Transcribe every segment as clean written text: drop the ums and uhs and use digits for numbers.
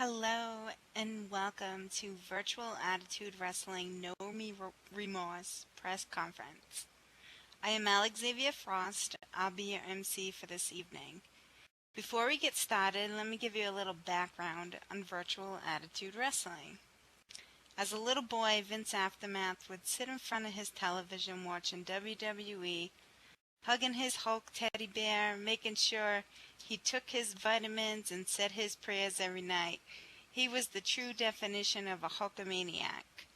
Hello and welcome to Virtual Attitude Wrestling No Remorse Press Conference. I am Xavier Frost. I'll be your MC for this evening. Before we get started, let me give you a little background on Virtual Attitude Wrestling. As a little boy, Vince Aftermath would sit in front of his television watching WWE, hugging his Hulk teddy bear, making sure he took his vitamins and said his prayers every night. He was the true definition of a Hulkamaniac.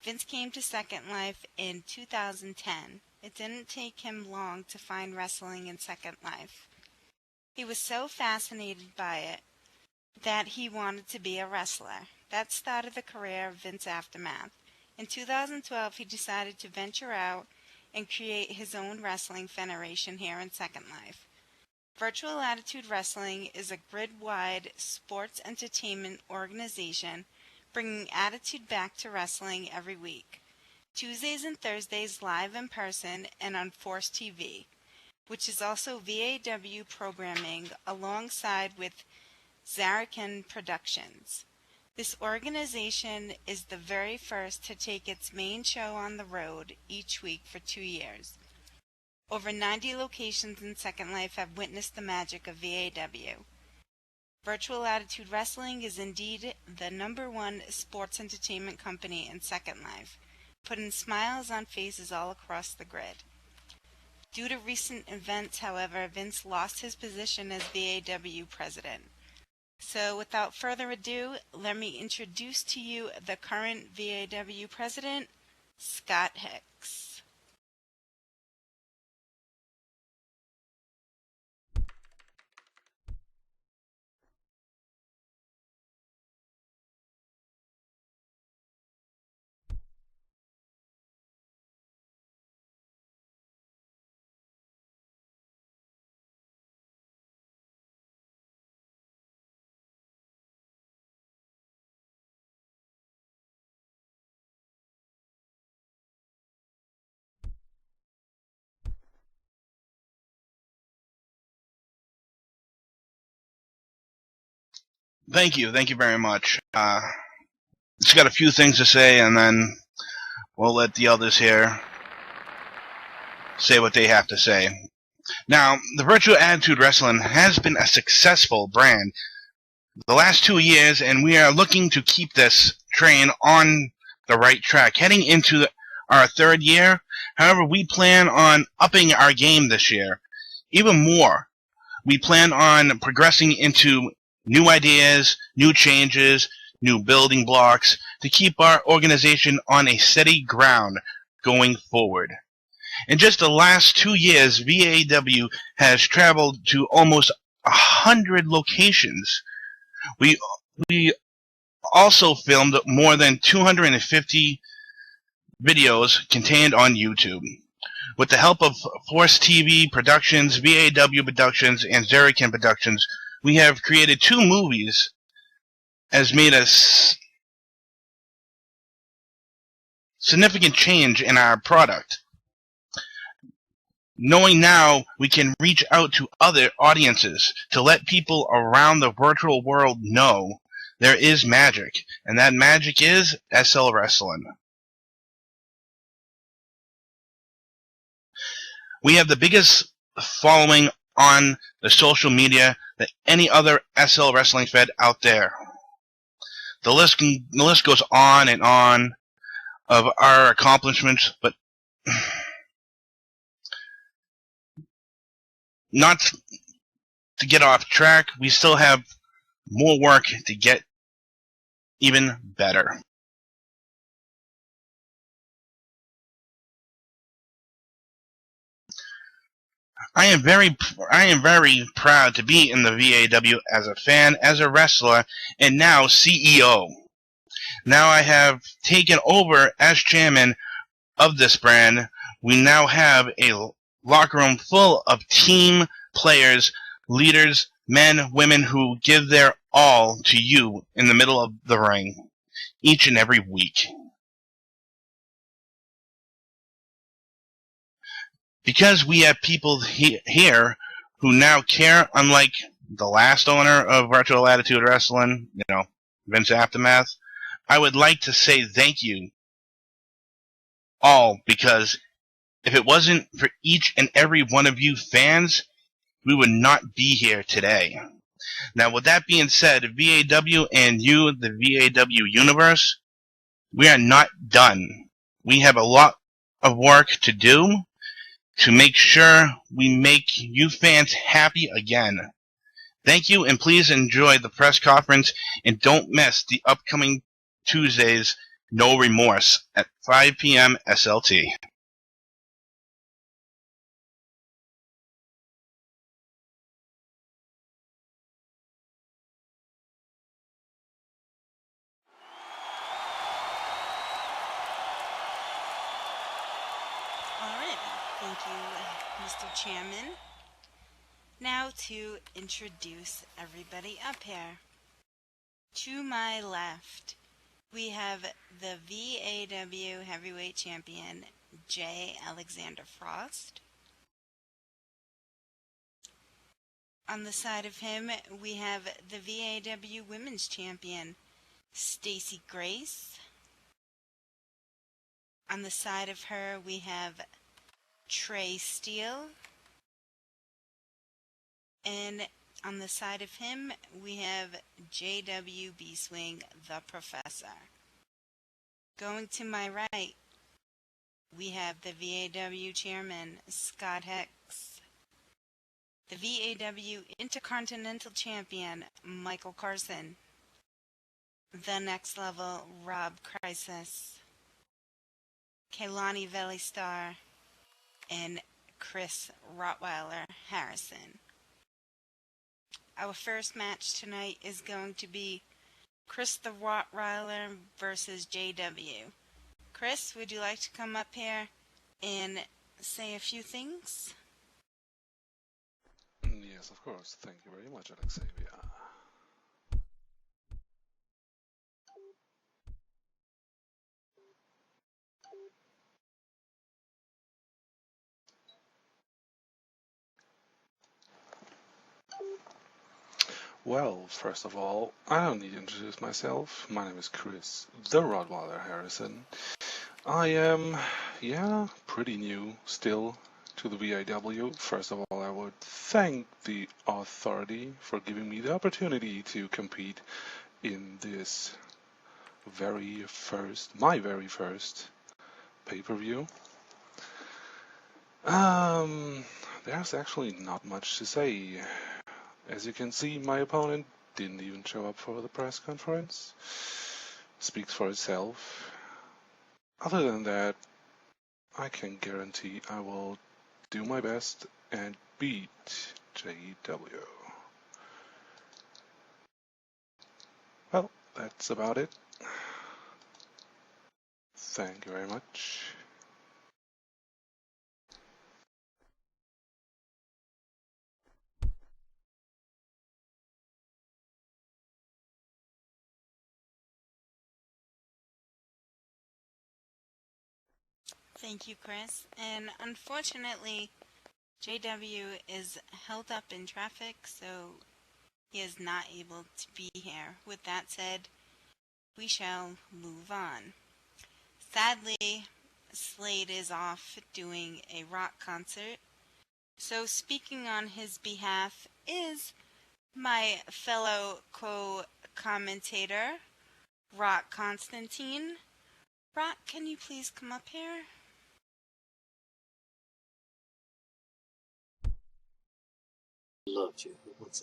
Vince came to Second Life in 2010. It didn't take him long to find wrestling in Second Life. He was so fascinated by it that he wanted to be a wrestler. That started the career of Vince Aftermath. In 2012, he decided to venture out and create his own wrestling federation here in Second Life. Virtual Attitude Wrestling is a grid-wide sports entertainment organization bringing attitude back to wrestling every week. Tuesdays and Thursdays live in person and on Force TV, which is also VAW programming alongside with Zarakin Productions. This organization is the very first to take its main show on the road each week for 2 years. Over 90 locations in Second Life have witnessed the magic of VAW. Virtual Attitude Wrestling is indeed the #1 sports entertainment company in Second Life, putting smiles on faces all across the grid. Due to recent events, however, Vince lost his position as VAW president. So without further ado, let me introduce to you the current VAW president, Scott Hicks. Thank you very much. Just got a few things to say, and then we'll let the others here say what they have to say. Now, the Virtual Attitude Wrestling has been a successful brand the last 2 years, and we are looking to keep this train on the right track, heading into our 3rd year. However, we plan on upping our game this year even more. We plan on progressing into new ideas, new changes, new building blocks to keep our organization on a steady ground going forward. In just the last 2 years, VAW has traveled to almost 100 locations. We also filmed more than 250 videos contained on YouTube. With the help of Force TV Productions, VAW Productions, and Zarakin Productions, we have created 2 movies, has made a significant change in our product. Knowing now we can reach out to other audiences to let people around the virtual world know there is magic, and that magic is SL Wrestling. We have the biggest following on the social media than any other SL Wrestling Fed out there. The list goes on and on of our accomplishments, but not to get off track, we still have more work to get even better. I am very proud to be in the VAW as a fan, as a wrestler, and now CEO. Now I have taken over as chairman of this brand. We now have a locker room full of team players, leaders, men, women who give their all to you in the middle of the ring each and every week. Because we have people here who now care, unlike the last owner of Virtual Attitude Wrestling, Vince Aftermath, I would like to say thank you all, because if it wasn't for each and every one of you fans, we would not be here today. Now, with that being said, VAW and you, the VAW universe, we are not done. We have a lot of work to do to make sure we make you fans happy again. Thank you, and please enjoy the press conference, and don't miss the upcoming Tuesday's No Remorse at 5 p.m. SLT. All right. Thank you, Mr. Chairman. Now to introduce everybody up here. To my left, we have the VAW Heavyweight Champion, J. Alexander Frost. On the side of him, we have the VAW Women's Champion, Stacy Grace. On the side of her, we have Trey Steele. And on the side of him, we have JW B-Swing, the Professor. Going to my right, we have the VAW Chairman, Scott Hicks. The VAW Intercontinental Champion, Michael Carson. The Next Level, Rob Crisis. Kaylani Valley Star, and Chris Rottweiler Harrison. Our first match tonight is going to be Chris the Rottweiler versus JW. Chris, would you like to come up here and say a few things? Yes, of course. Thank you very much, Alexavia. Well, first of all, I don't need to introduce myself. My name is Chris, the Rottweiler Harrison. I am, pretty new still to the VAW. First of all, I would thank the authority for giving me the opportunity to compete in this my very first pay-per-view. There's actually not much to say. As you can see, my opponent didn't even show up for the press conference. Speaks for itself. Other than that, I can guarantee I will do my best and beat JW. Well, that's about it. Thank you very much. Thank you, Chris. And unfortunately, JW is held up in traffic, so he is not able to be here. With that said, we shall move on. Sadly, Slade is off doing a rock concert, so speaking on his behalf is my fellow co-commentator, Rock Constantine. Rock, can you please come up here? Loved you. What's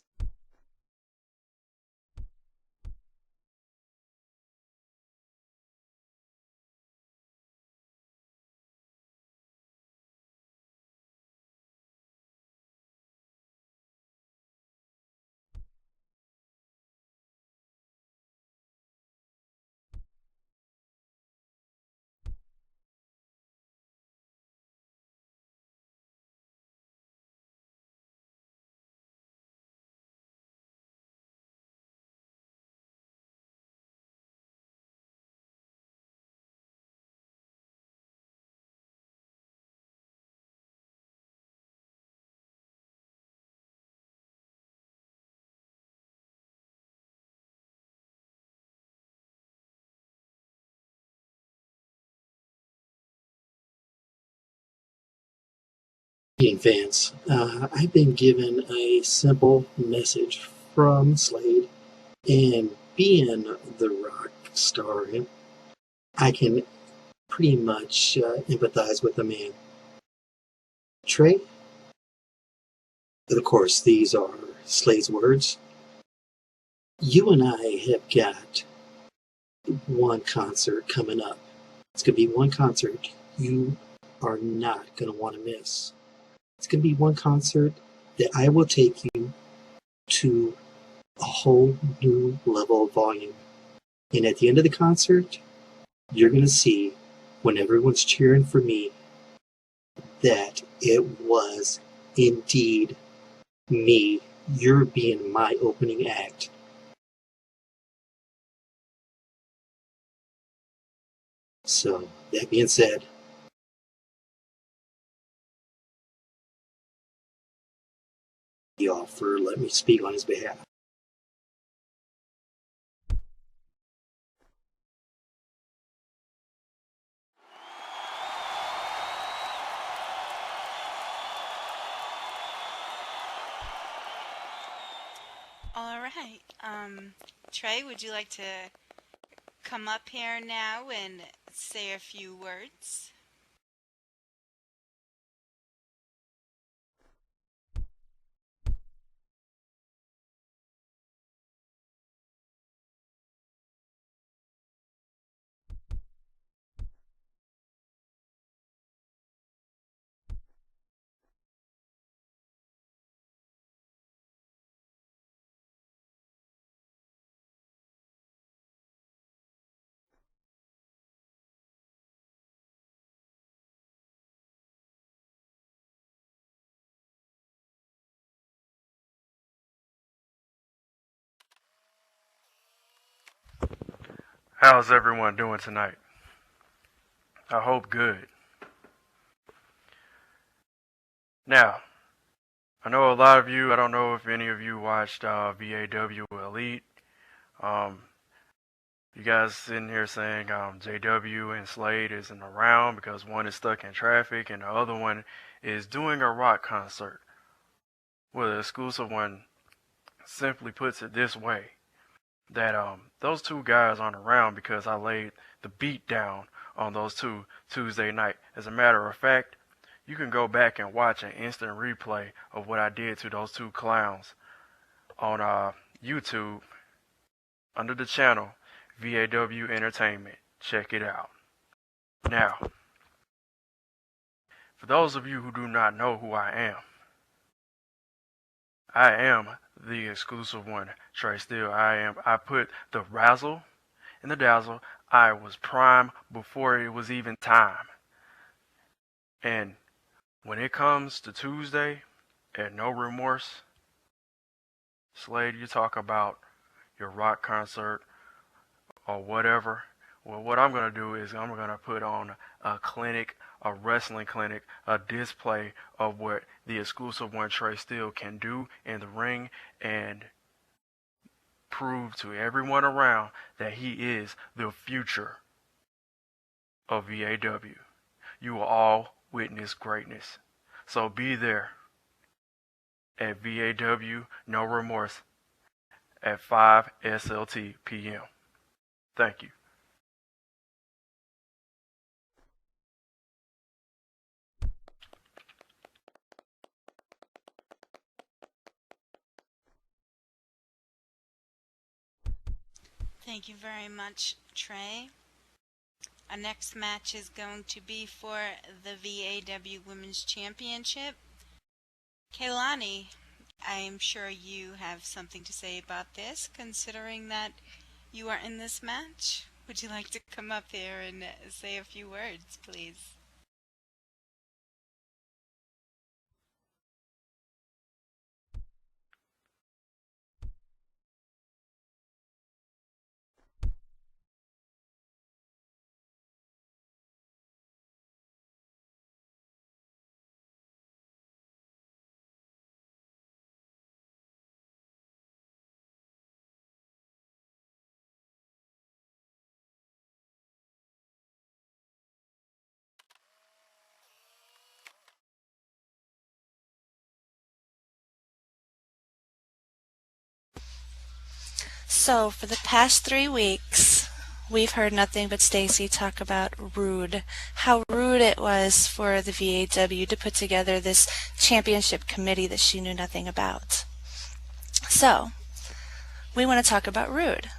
Greeting fans. I've been given a simple message from Slade, and being the rock star, I can pretty much empathize with the man. Trey, of course, these are Slade's words. You and I have got one concert coming up. It's going to be one concert you are not going to want to miss. It's going to be one concert that I will take you to a whole new level of volume. And at the end of the concert, you're going to see, when everyone's cheering for me, that it was indeed me. You're being my opening act. So, that being said, y'all for letting me speak on his behalf. All right. Trey, would you like to come up here now and say a few words? How's everyone doing tonight? I hope good. Now, I know a lot of you, I don't know if any of you watched VAW Elite. You guys sitting here saying JW and Slade isn't around because one is stuck in traffic and the other one is doing a rock concert. Well, the exclusive one simply puts it this way, that those two guys aren't around because I laid the beat down on those two Tuesday night. As a matter of fact, you can go back and watch an instant replay of what I did to those two clowns on YouTube under the channel VAW Entertainment. Check it out. Now, for those of you who do not know who I am the exclusive one, Trey Steele. I put the razzle in the dazzle. I was prime before it was even time. And when it comes to Tuesday at No Remorse, Slade, you talk about your rock concert or whatever. Well, what I'm going to do is I'm going to put on a clinic, a wrestling clinic, a display of what the exclusive one Trey Steele can do in the ring and prove to everyone around that he is the future of VAW. You will all witness greatness. So be there at VAW No Remorse at 5 SLT PM. Thank you. Thank you very much, Trey. Our next match is going to be for the VAW Women's Championship. Kaylani, I'm sure you have something to say about this, considering that you are in this match. Would you like to come up here and say a few words, please? So, for the past 3 weeks, we've heard nothing but Stacy talk about rude. How rude it was for the VAW to put together this championship committee that she knew nothing about. So, we want to talk about rude.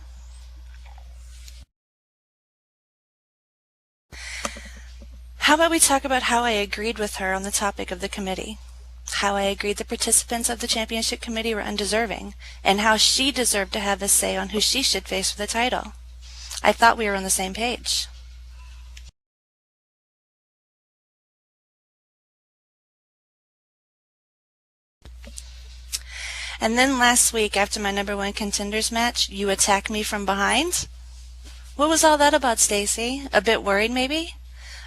How about we talk about how I agreed with her on the topic of the committee? How I agreed the participants of the championship committee were undeserving, and how she deserved to have a say on who she should face for the title. I thought we were on the same page. And then last week, after my #1 contenders match, you attacked me from behind? What was all that about, Stacy? A bit worried, maybe?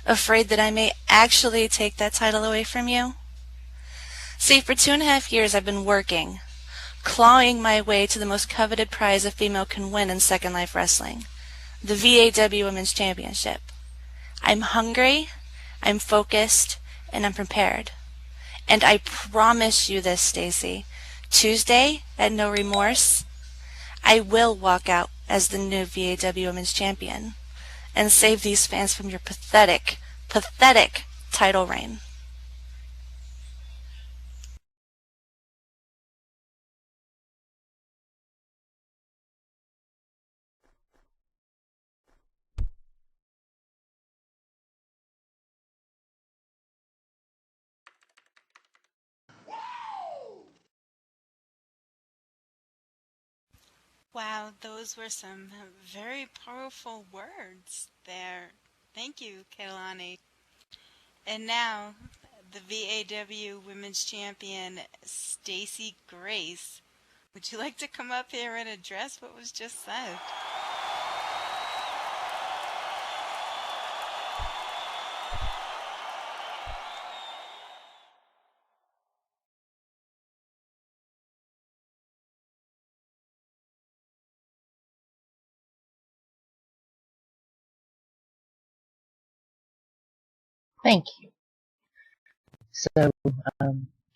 Afraid that I may actually take that title away from you? See, for 2.5 years I've been working, clawing my way to the most coveted prize a female can win in Second Life Wrestling, the VAW Women's Championship. I'm hungry, I'm focused, and I'm prepared. And I promise you this, Stacy, Tuesday at No Remorse, I will walk out as the new VAW Women's Champion and save these fans from your pathetic, pathetic title reign. Wow, those were some very powerful words there. Thank you, Kailani. And now, the VAW Women's Champion, Stacy Grace. Would you like to come up here and address what was just said? Thank you. So,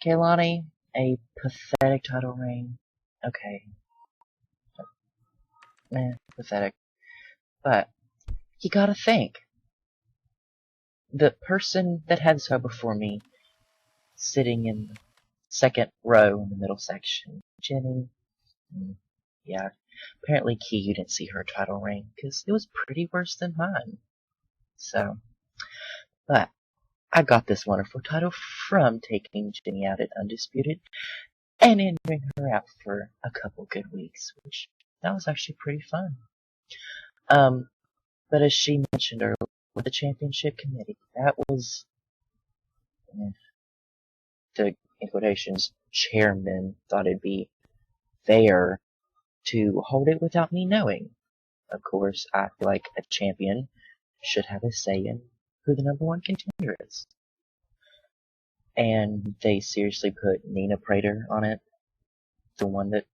Kailani, a pathetic title reign. Okay. Pathetic. But, you gotta think. The person that had this title before me, sitting in the second row in the middle section, Jenny, yeah, apparently Key, you didn't see her title reign, because it was pretty worse than mine. So, but, I got this wonderful title from taking Jenny out at Undisputed and entering her out for a couple good weeks, which that was actually pretty fun. But as she mentioned earlier, with the championship committee, that was the, in quotations, chairman thought it'd be fair to hold it without me knowing. Of course, I feel like a champion should have a say in who the #1 contender is. And they seriously put Nina Prater on it. The one that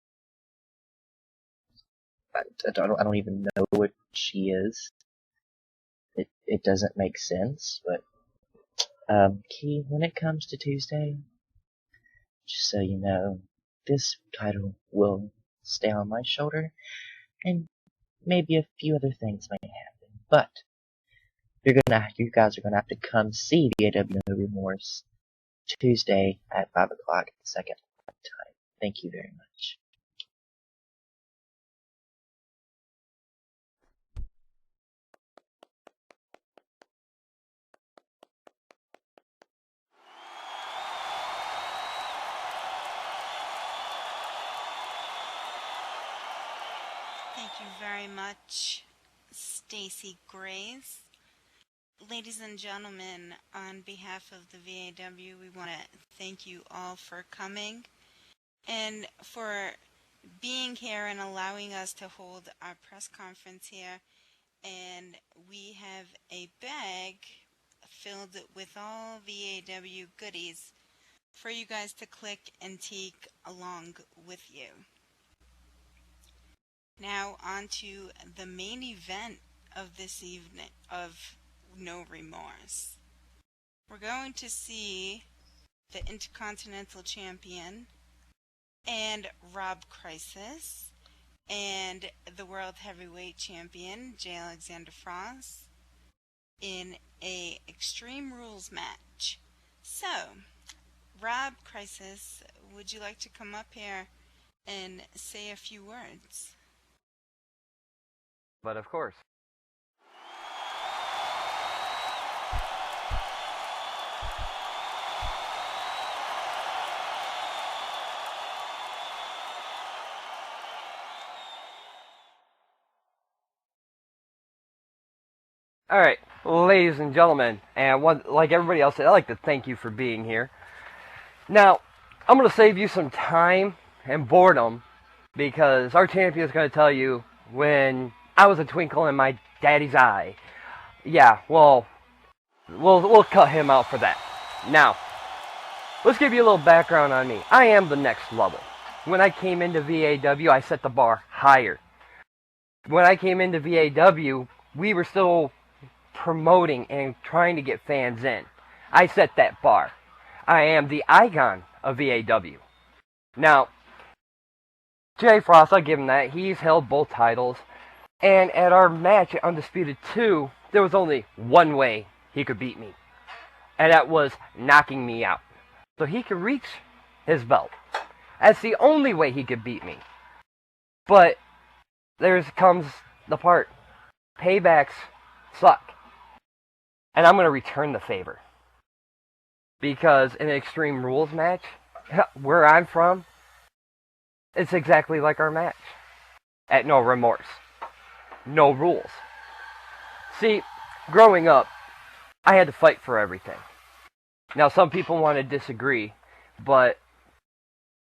I don't even know what she is. It doesn't make sense, but Key, when it comes to Tuesday, just so you know, this title will stay on my shoulder, and maybe a few other things may happen. But you guys are gonna have to come see VAW Remorse Tuesday at 5 o'clock at the second time. Thank you very much. Thank you very much, Stacy Grace. Ladies and gentlemen, on behalf of the VAW, we want to thank you all for coming and for being here and allowing us to hold our press conference here. And we have a bag filled with all VAW goodies for you guys to click and take along with you. Now on to the main event of this evening of No Remorse. We're going to see the Intercontinental Champion and Rob Crisis and the World Heavyweight Champion, J. Alexander Frost, in a Extreme Rules match. So, Rob Crisis, would you like to come up here and say a few words? But of course. Alright, ladies and gentlemen, and like everybody else said, I'd like to thank you for being here. Now, I'm going to save you some time and boredom, because our champion is going to tell you when I was a twinkle in my daddy's eye. Yeah, well, we'll cut him out for that. Now, let's give you a little background on me. I am the next level. When I came into VAW, I set the bar higher. When I came into VAW, we were still promoting and trying to get fans in. I set that bar. I am the icon of VAW. Now, Jay Frost, I'll give him that. He's held both titles. And at our match at Undisputed 2, there was only one way he could beat me. And that was knocking me out. So he could reach his belt. That's the only way he could beat me. But there comes the part. Paybacks suck. And I'm going to return the favor. Because in an Extreme Rules match, where I'm from, it's exactly like our match. At No Remorse. No rules. See, growing up, I had to fight for everything. Now, some people want to disagree, but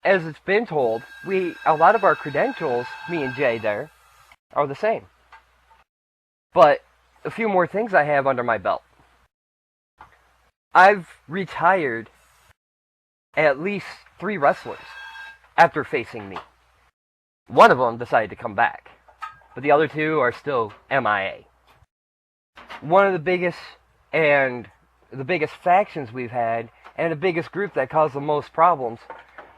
as it's been told, a lot of our credentials, me and Jay there, are the same. But a few more things I have under my belt. I've retired at least 3 wrestlers after facing me. One of them decided to come back, but the other 2 are still MIA. One of the biggest factions we've had, and the biggest group that caused the most problems,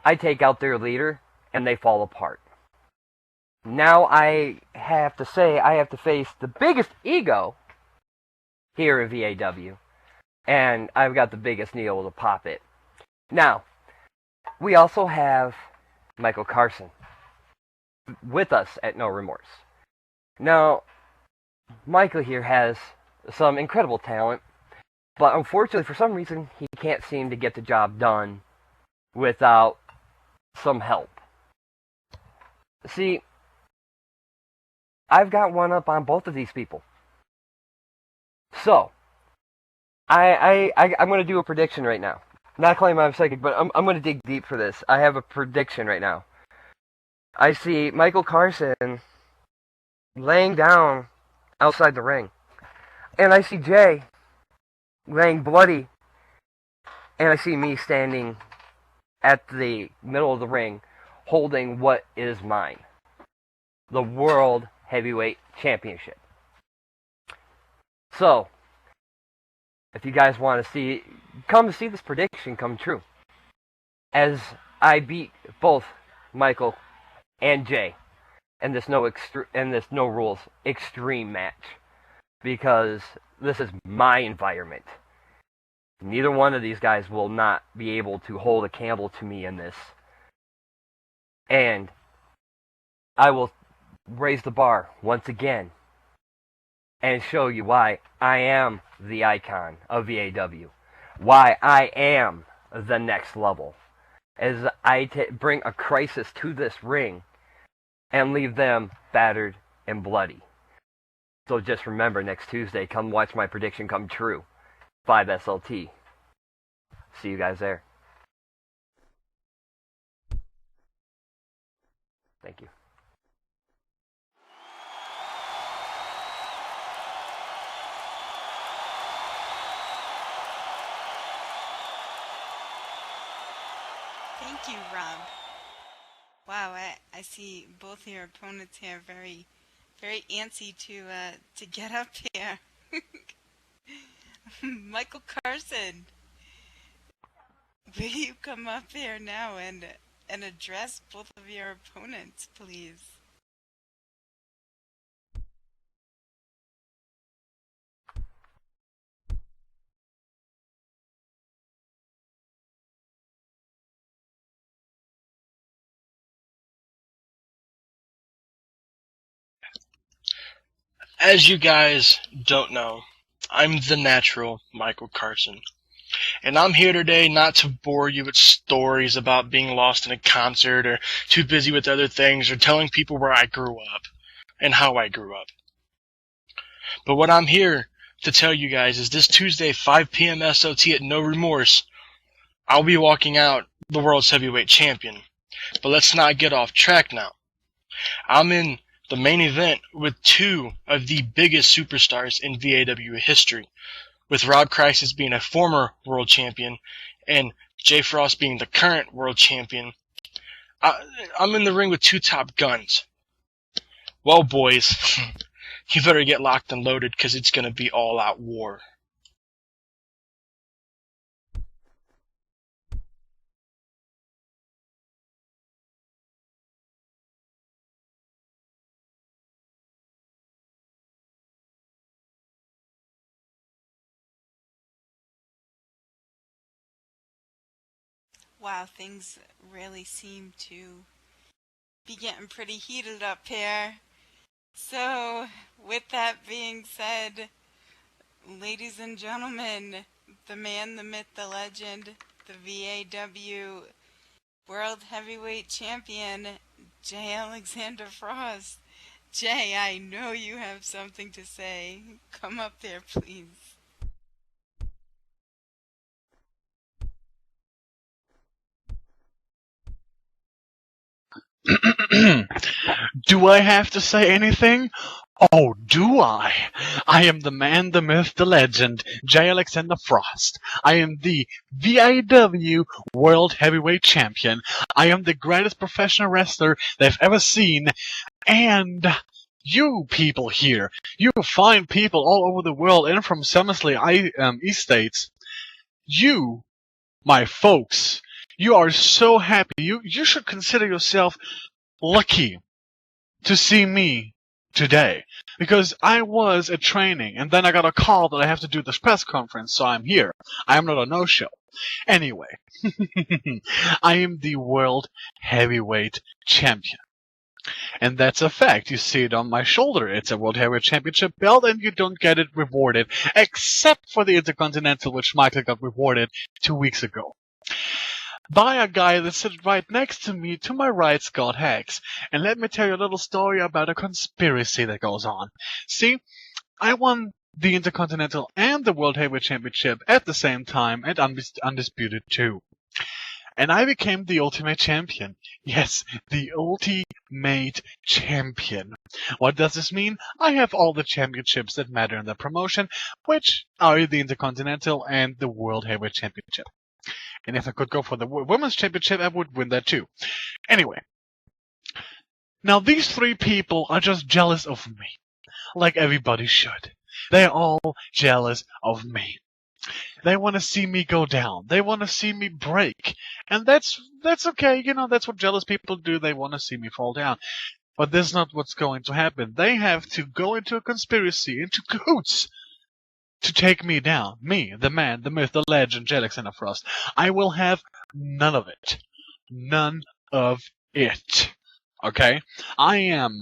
I take out their leader, and they fall apart. Now I have to face the biggest ego here in VAW, and I've got the biggest needle to pop it. Now, we also have Michael Carson with us at No Remorse. Now, Michael here has some incredible talent, but unfortunately, for some reason, he can't seem to get the job done without some help. See, I've got one up on both of these people. So, I'm going to do a prediction right now. Not claiming I'm psychic, but I'm going to dig deep for this. I have a prediction right now. I see Michael Carson laying down outside the ring. And I see Jay laying bloody. And I see me standing at the middle of the ring holding what is mine. The World Heavyweight Championship. So, if you guys want to come to see this prediction come true. As I beat both Michael and Jay in this no rules extreme match. Because this is my environment. Neither one of these guys will not be able to hold a candle to me in this. And I will raise the bar once again and show you why I am the icon of VAW. Why I am the next level. As I bring a crisis to this ring and leave them battered and bloody. So just remember, next Tuesday, come watch my prediction come true. 5SLT. See you guys there. Thank you. Thank you, Rob. Wow, I see both your opponents here very antsy to get up here. Michael Carson, will you come up here now and address both of your opponents, please? As you guys don't know, I'm the natural Michael Carson. And I'm here today not to bore you with stories about being lost in a concert or too busy with other things or telling people where I grew up and how I grew up. But what I'm here to tell you guys is this Tuesday, 5 p.m. SOT at No Remorse, I'll be walking out the world's heavyweight champion. But let's not get off track now. I'm in the main event with two of the biggest superstars in VAW history, with Rob Crisis being a former world champion and Jay Frost being the current world champion. I'm in the ring with two top guns. Well, boys, you better get locked and loaded because it's going to be all-out war. Wow, things really seem to be getting pretty heated up here. So, with that being said, ladies and gentlemen, the man, the myth, the legend, the VAW World Heavyweight Champion, Jay Alexander Frost. Jay, I know you have something to say. Come up there, please. Do I have to say anything? Oh, do I? I am the man, the myth, the legend, J. Alexander Frost. I am the VAW World Heavyweight Champion. I am the greatest professional wrestler they've ever seen. And you people here, you fine people all over the world and from Summersley, East States, you, my folks, you are so happy. You should consider yourself lucky to see me today, because I was at training and then I got a call that I have to do this press conference, so I'm here. I am not a no-show. Anyway, I am the World Heavyweight Champion. And that's a fact. You see it on my shoulder. It's a World Heavyweight Championship belt, and you don't get it rewarded, except for the Intercontinental, which Michael got rewarded 2 weeks ago. By a guy that sits right next to me, to my right, Scott Hacks. And let me tell you a little story about a conspiracy that goes on. See, I won the Intercontinental and the World Heavyweight Championship at the same time at Undisputed 2. And I became the Ultimate Champion. Yes, the Ultimate Champion. What does this mean? I have all the championships that matter in the promotion, which are the Intercontinental and the World Heavyweight Championship. And if I could go for the Women's Championship, I would win that too. Anyway. Now these three people are just jealous of me. Like everybody should. They're all jealous of me. They want to see me go down. They want to see me break. And that's okay. You know, that's what jealous people do. They want to see me fall down. But that's not what's going to happen. They have to go into a conspiracy, into cahoots, to take me down. Me, the man, the myth, the legend, J. Alexander Frost. I will have none of it. None of it. Okay? I am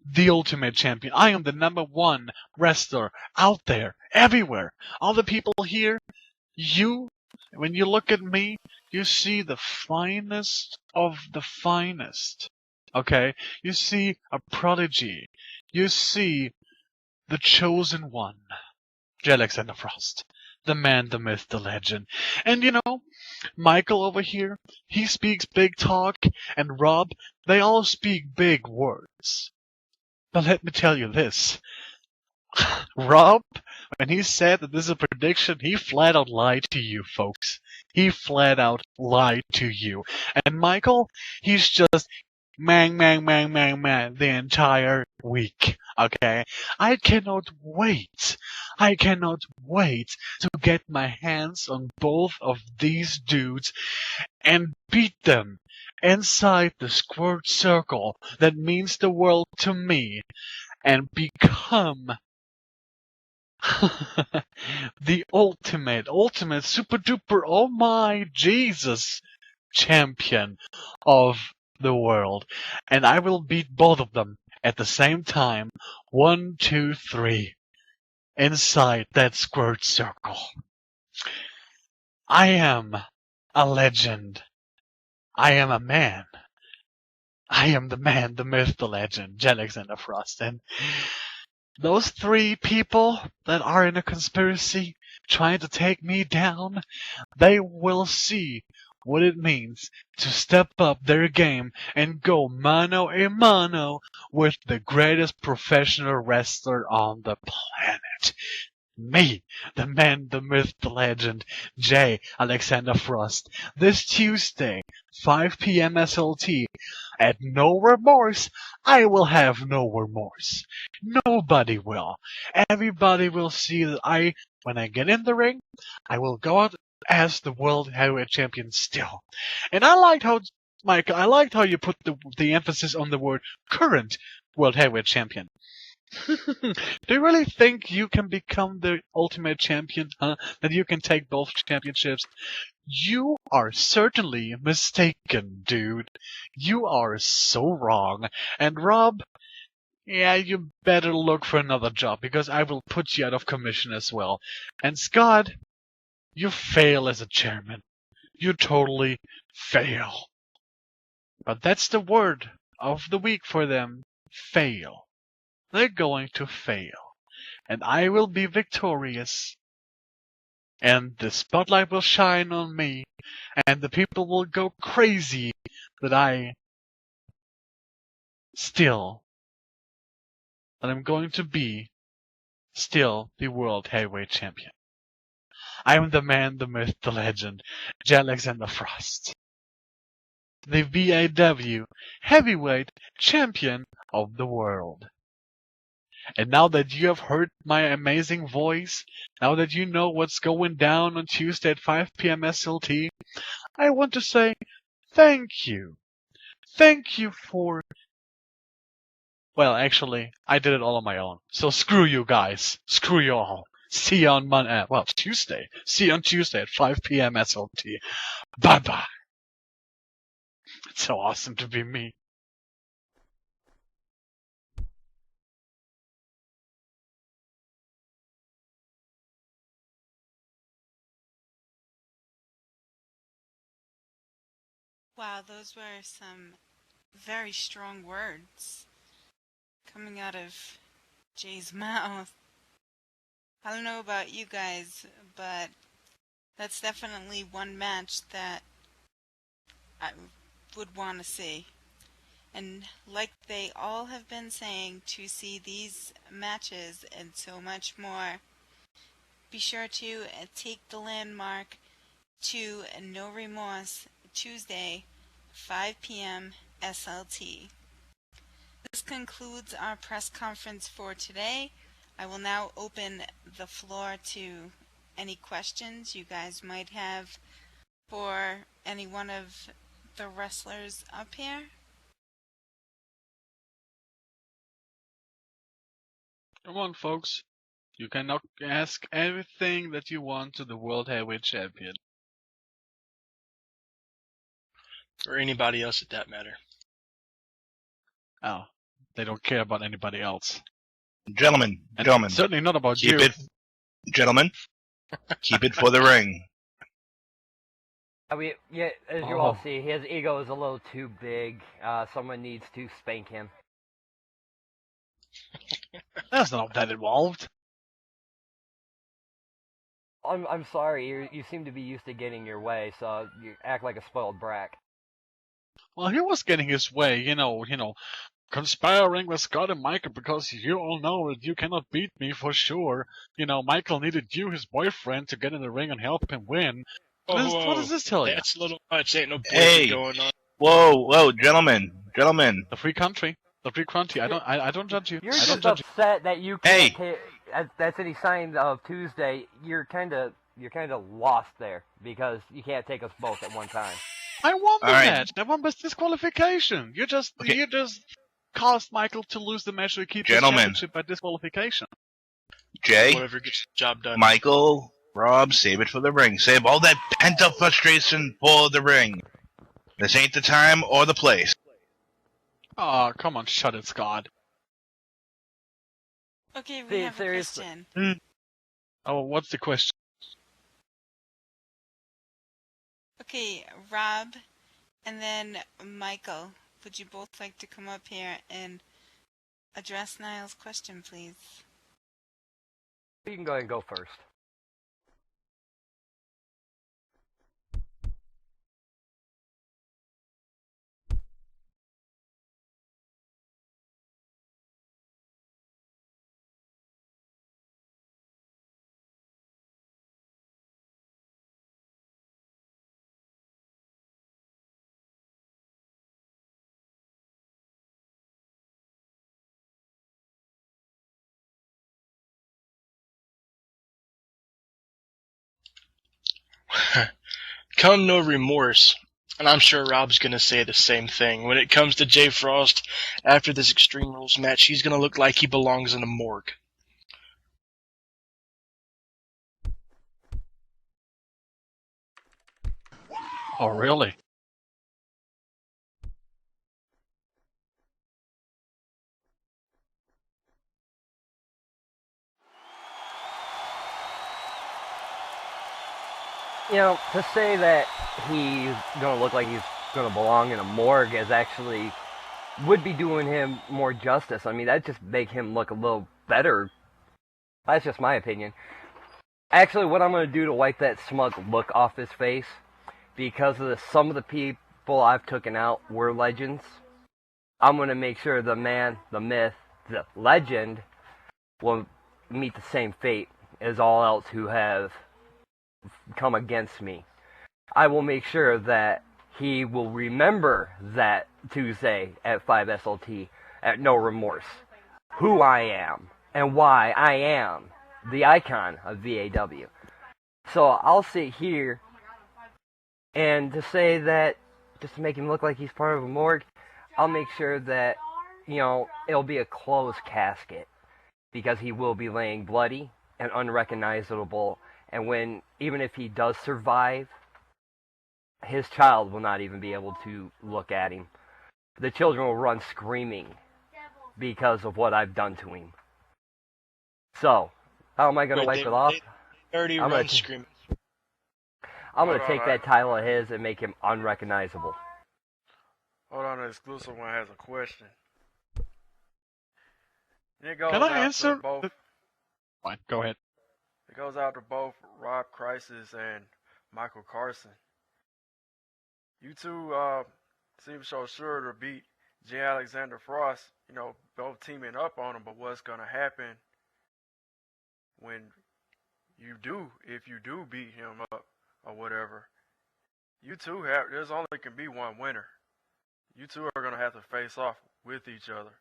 the Ultimate Champion. I am the #1 wrestler out there, everywhere. All the people here, when you look at me, you see the finest of the finest. Okay? You see a prodigy. You see the chosen one. J. Alexander Frost. The man, the myth, the legend. And you know, Michael over here, he speaks big talk, and Rob, they all speak big words. But let me tell you this. Rob, when he said that this is a prediction, he flat out lied to you, folks. He flat out lied to you. And Michael, he's just mang the entire week. Okay? I cannot wait. I cannot wait to get my hands on both of these dudes and beat them inside the squirt circle that means the world to me and become the ultimate super duper oh my Jesus champion of the world. And I will beat both of them at the same time. 1, 2, 3. Inside that squirt circle. I am a legend. I am a man. I am the man, the myth, the legend, J. Alexander Frost. And those 3 people that are in a conspiracy trying to take me down, they will see what it means to step up their game and go mano a mano with the greatest professional wrestler on the planet. Me, the man, the myth, the legend, J. Alexander Frost. This Tuesday, 5 p.m. SLT, at No Remorse. I will have no remorse. Nobody will. Everybody will see that when I get in the ring, I will go out as the World Heavyweight Champion still. And I liked how, Michael, you put the emphasis on the word current World Heavyweight Champion. Do you really think you can become the ultimate champion, huh? That you can take both championships? You are certainly mistaken, dude. You are so wrong. And Rob, yeah, you better look for another job, because I will put you out of commission as well. And Scott, you fail as a chairman. You totally fail. But that's the word of the week for them. Fail. They're going to fail. And I will be victorious. And the spotlight will shine on me. And the people will go crazy that I'm going to be still the World Heavyweight Champion. I am the man, the myth, the legend, J. Alexander Frost. The VAW Heavyweight Champion of the world. And now that you have heard my amazing voice, now that you know what's going down on Tuesday at 5 p.m. SLT, I want to say thank you. Thank you for... Well, actually, I did it all on my own. So screw you guys. Screw you all. See you on Tuesday. See you on Tuesday at 5 p.m. SLT. Bye-bye. It's so awesome to be me. Wow, those were some very strong words coming out of Jay's mouth. I don't know about you guys, but that's definitely one match that I would want to see. And like they all have been saying, to see these matches and so much more, be sure to take the landmark to No Remorse Tuesday, 5 p.m. SLT. This concludes our press conference for today. I will now open the floor to any questions you guys might have for any one of the wrestlers up here. Come on, folks. You can ask everything that you want to the World Heavyweight Champion. Or anybody else at that matter. Oh, they don't care about anybody else. Gentlemen, Certainly not about keep you. Gentlemen, keep it for the ring. As you all see, his ego is a little too big. Someone needs to spank him. That's not that involved. I'm sorry, you seem to be used to getting your way, so you act like a spoiled brat. Well, he was getting his way, conspiring with Scott and Michael, because you all know that you cannot beat me for sure. Michael needed you, his boyfriend, to get in the ring and help him win. What does this tell you? That's a little much. Ain't no bullshit going on. Whoa, gentlemen. The free country. I don't judge you. You're I don't just judge upset that you can't that's any sign of Tuesday. You're kind of lost there because you can't take us both at one time. I won the match. I won by disqualification. You just caused Michael to lose the match to keep the championship by disqualification. Jay, whatever gets the job done. Michael, Rob, save it for the ring. Save all that pent-up frustration for the ring. This ain't the time or the place. Oh, come on, shut it, Scott. Okay, we have a Seriously. question. Oh, what's the question? Okay, Rob and then Michael, would you both like to come up here and address Niall's question, please? You can go ahead and go first. Come no remorse. And I'm sure Rob's going to say the same thing. When it comes to Jay Frost, after this Extreme Rules match, he's going to look like he belongs in a morgue. Oh, really? You know, to say that he's going to look like he's going to belong in a morgue is actually would be doing him more justice. I mean, that just make him look a little better. That's just my opinion. Actually, what I'm going to do to wipe that smug look off his face, because of some of the people I've taken out were legends, I'm going to make sure the man, the myth, the legend will meet the same fate as all else who have come against me. I will make sure that he will remember that Tuesday at 5SLT at No Remorse who I am and why I am the icon of VAW. So I'll sit here and to say that, just to make him look like he's part of a morgue, I'll make sure that, you know, it'll be a closed casket, because he will be laying bloody and unrecognizable, and when, even if he does survive, his child will not even be able to look at him. The children will run screaming because of what I've done to him. So, how am I going to wipe it off? They already run screaming. I'm going to take that title of his and make him unrecognizable. Hold on, the exclusive one has a question. It goes Can I out answer? to both. Fine, go ahead. It goes out to both Rob Crisis and Michael Carson. You two seem so sure to beat J. Alexander Frost, you know, both teaming up on him, but what's going to happen when you do, if you do beat him up or whatever? You two have, there's only can be one winner. You two are going to have to face off with each other.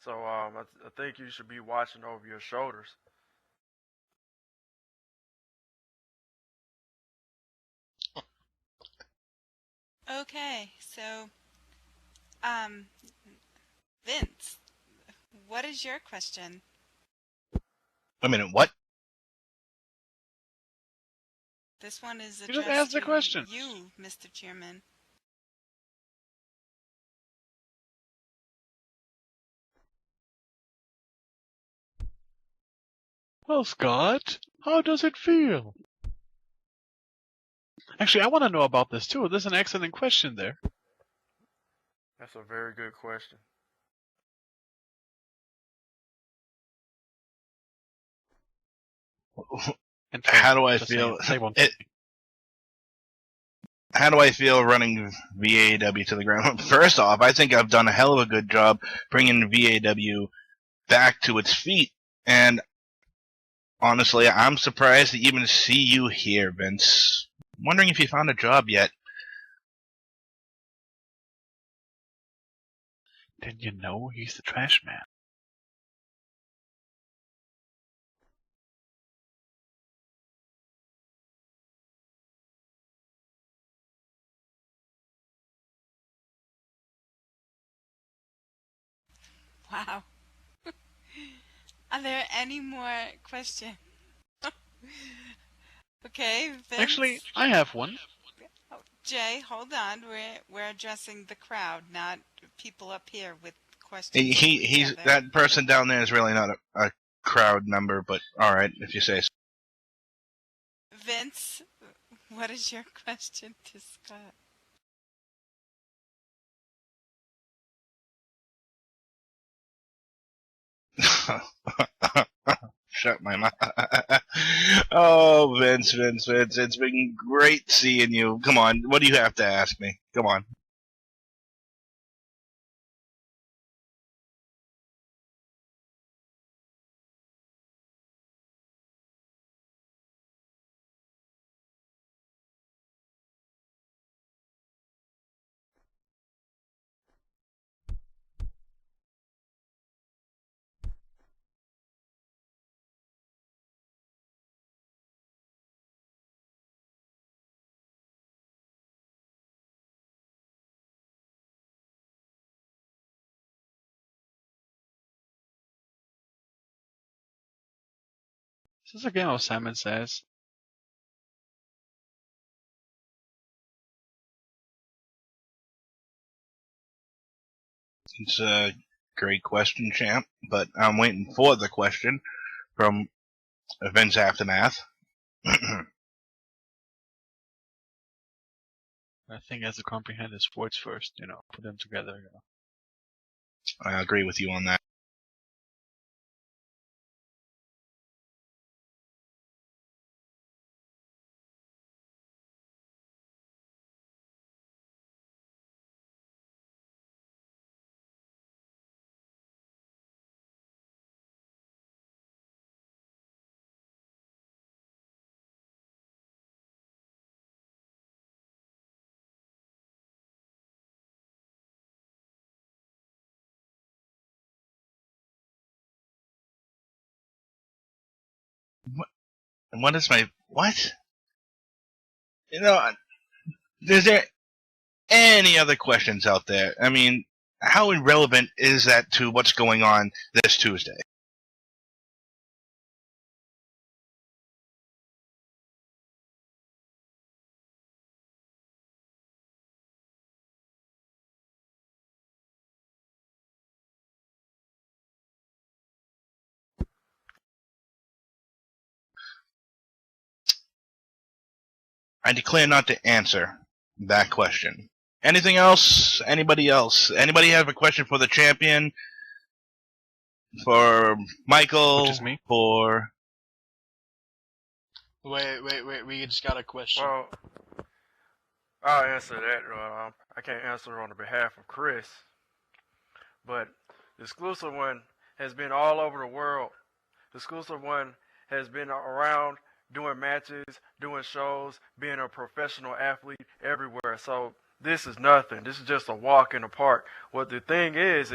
So I think you should be watching over your shoulders. Okay, so, Vince, what is your question? Wait a minute, what? This one is You just addressed asked the to question. you, Mr. Chairman. Well, Scott, how does it feel? Actually, I want to know about this too. There's an excellent question there. That's a very good question. And How do I just feel? saying, say one. How do I feel running VAW to the ground? First off, I think I've done a hell of a good job bringing VAW back to its feet. And honestly, I'm surprised to even see you here, Vince. I'm wondering if you found a job yet. Did you know he's the trash man? Wow. Are there any more questions? Okay, Vince. Actually, I have one. Jay, hold on. We're addressing the crowd, not people up here with questions He's together. that person down there is really not a crowd member, but all right, if you say so. Vince, what is your question to Scott? Shut my mouth. Oh, Vince, it's been great seeing you. Come on, what do you have to ask me? Come on. Is this a game of Simon Says? It's a great question, champ, but I'm waiting for the question from Vince Aftermath. I think as to comprehend his words first, put them together. I agree with you on that. What is my what? Is there any other questions out there? I mean, how irrelevant is that to what's going on this Tuesday? I declare not to answer that question. Anything else? Anybody else? Anybody have a question for the champion? For Michael? Which is me. For... Wait, we just got a question. Well, I'll answer that. I can't answer on the behalf of Chris, but the exclusive one has been all over the world. The exclusive one has been around doing matches, doing shows, being a professional athlete everywhere. So this is nothing. This is just a walk in the park. What the thing is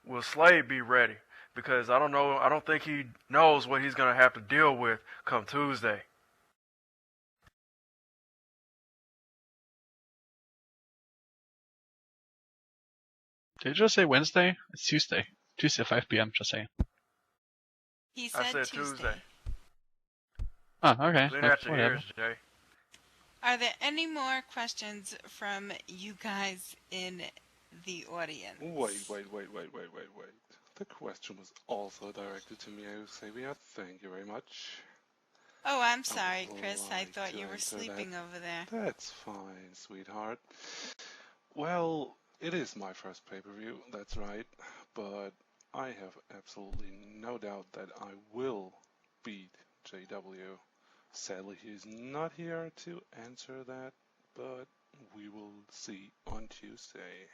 will Slade be ready? Because I don't know. I don't think he knows what he's gonna have to deal with come Tuesday. Did you just say Wednesday? It's Tuesday. Tuesday, 5 p.m., just saying. He said, I said Tuesday. Oh, okay. Clean out your Whatever. ears, Jay. Are there any more questions from you guys in the audience? Wait. The question was also directed to me, Xavier. Thank you very much. Oh, I'm sorry, Chris. I like thought to you were answer sleeping that. over there. That's fine, sweetheart. Well, it is my first pay-per-view, that's right. But I have absolutely no doubt that I will beat JW. Sadly, he's not here to answer that, but we will see on Tuesday.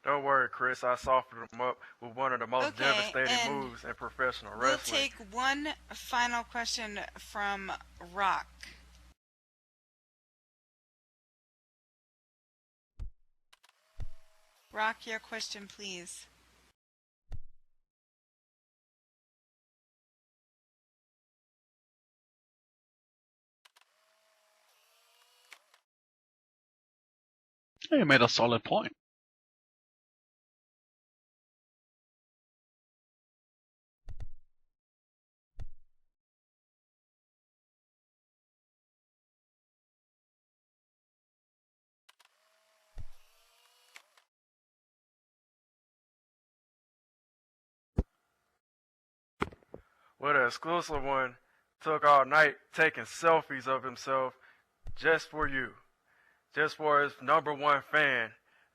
Don't worry, Chris. I softened him up with one of the most Okay, devastating and moves in professional We'll wrestling. take one final question from Rock. Rock, your question, please. You made a solid point. Well, the exclusive one took all night taking selfies of himself just for you. Just for his #1 fan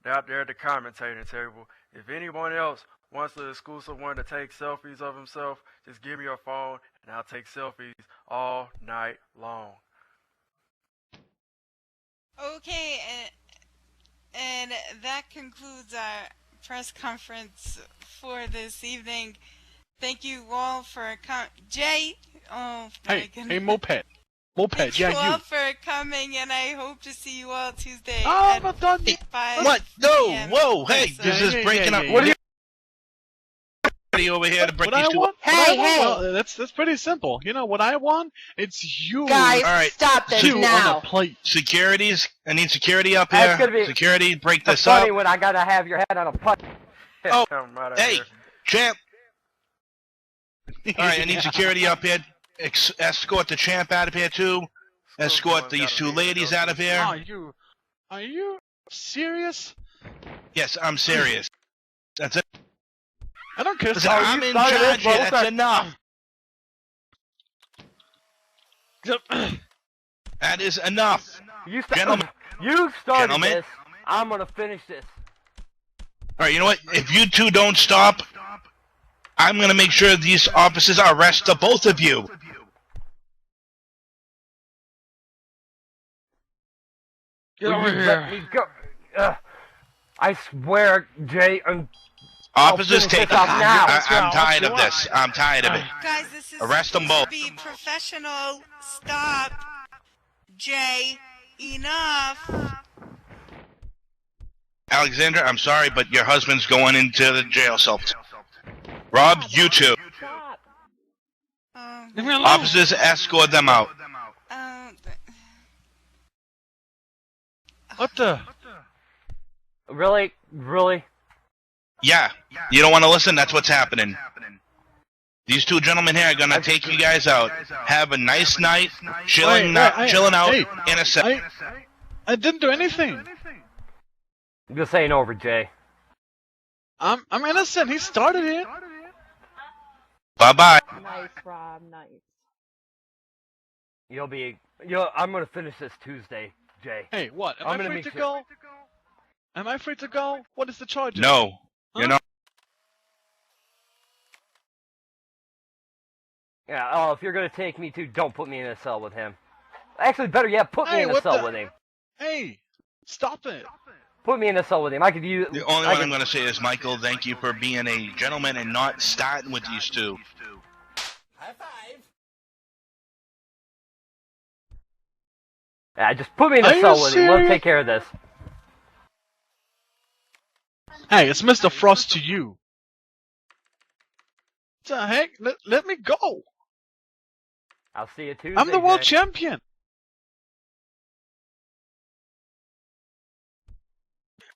out there at the commentating table. If anyone else wants the exclusive one to take selfies of himself, just give me your phone and I'll take selfies all night long. Okay, and that concludes our press conference for this evening. Thank you all for Jay. Oh my goodness. Hey, Moped. Thank Yeah, you all you. for coming, and I hope to see you all Tuesday Oh, at I'm done. 5 What? No! p.m. Whoa! Hey, So- this is Yeah, breaking yeah, up. yeah, What yeah. are you over here to break What these I two? want? Hey, hey. Well, that's pretty simple. You know what I want? It's you. Guys, All right. stop this Two on now. a plate. Securities. I need security up That's here. gonna be- Security, break It's this up. funny when I gotta have your head on a putt. Oh, I'm out of hey, here. champ. All right, I need security up here. Escort the champ out of here too. Escort these two ladies out of here. Are you serious? Yes, I'm serious. That's it. I don't care. Listen, Oh, I'm you in started charge it, here. bro. That's Start- enough. That is enough. Gentlemen. You started Gentlemen. this. I'm gonna finish this. All right, you know what? If you two don't stop, I'm going to make sure these officers arrest the both of you. Get Will over you here. let me go? I swear, Jay, Officers, finish take this off now. I'm tired of this. I'm tired of it. Guys, this is Arrest them supposed both. to be professional. Stop. Jay, enough. Alexandra, I'm sorry, but your husband's going into the jail cell. Rob, you too. Oh, Leave me alone. Officers, escort them out. oh, What the? really? Yeah, you don't want to listen? That's what's happening. These two gentlemen here are going to take you guys out. Have a nice night, chilling out in a set. I didn't do anything. This ain't over, Jay. I'm innocent. He started it. Bye-bye. Nice, Rob, nice. I'm gonna finish this Tuesday, Jay. Hey, what? Am I'm I gonna free make to sure- go? Am I free to go? What is the charge? No, Huh? you're not. Yeah, oh, if you're gonna take me too, don't put me in a cell with him. Actually, better yet, put me Hey, in a what cell the- with him. Hey, stop it. Put me in a cell with him. I could use. The only one I'm going to say is, Michael, thank you for being a gentleman and not starting with these two. Yeah, just put me in Are a you cell with him. We'll serious? take care of this. Hey, it's Mr. Frost to you. What the heck? Let me go. I'll see you Tuesday. I'm the world Jay. champion.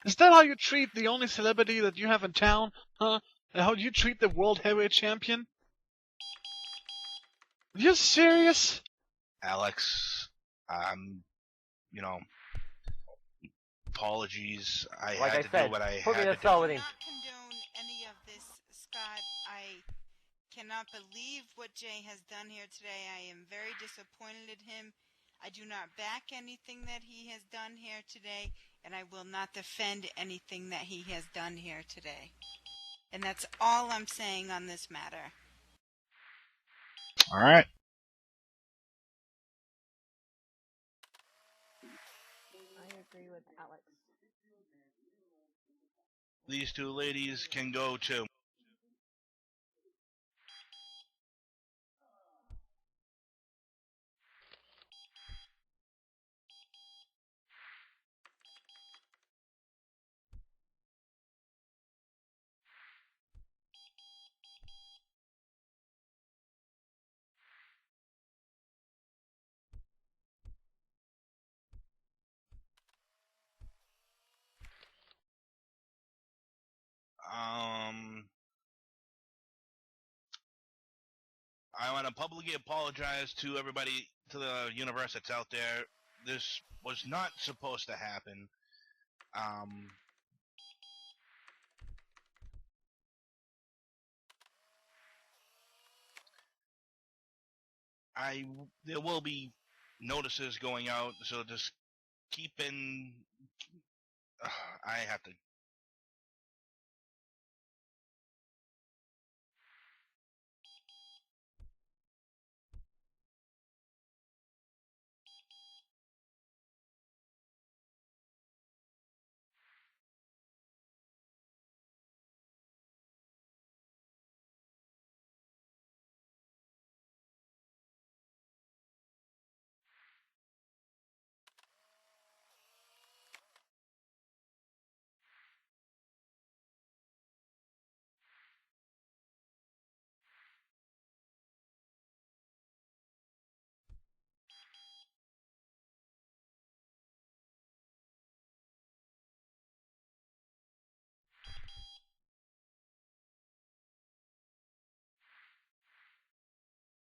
Is that how you treat the only celebrity that you have in town? Huh? How you treat the world heavyweight champion? Are you serious? Alex, apologies. I Like had I to said, do what I put me had in a to cell do. with him. not condone any of this, Scott. I cannot believe what Jay has done here today. I am very disappointed in him. I do not back anything that he has done here today, and I will not defend anything that he has done here today. And that's all I'm saying on this matter. All right. I agree with Alex. These two ladies can go too. I want to publicly apologize to everybody, to the universe that's out there. This was not supposed to happen. there will be notices going out, so just keep in. I have to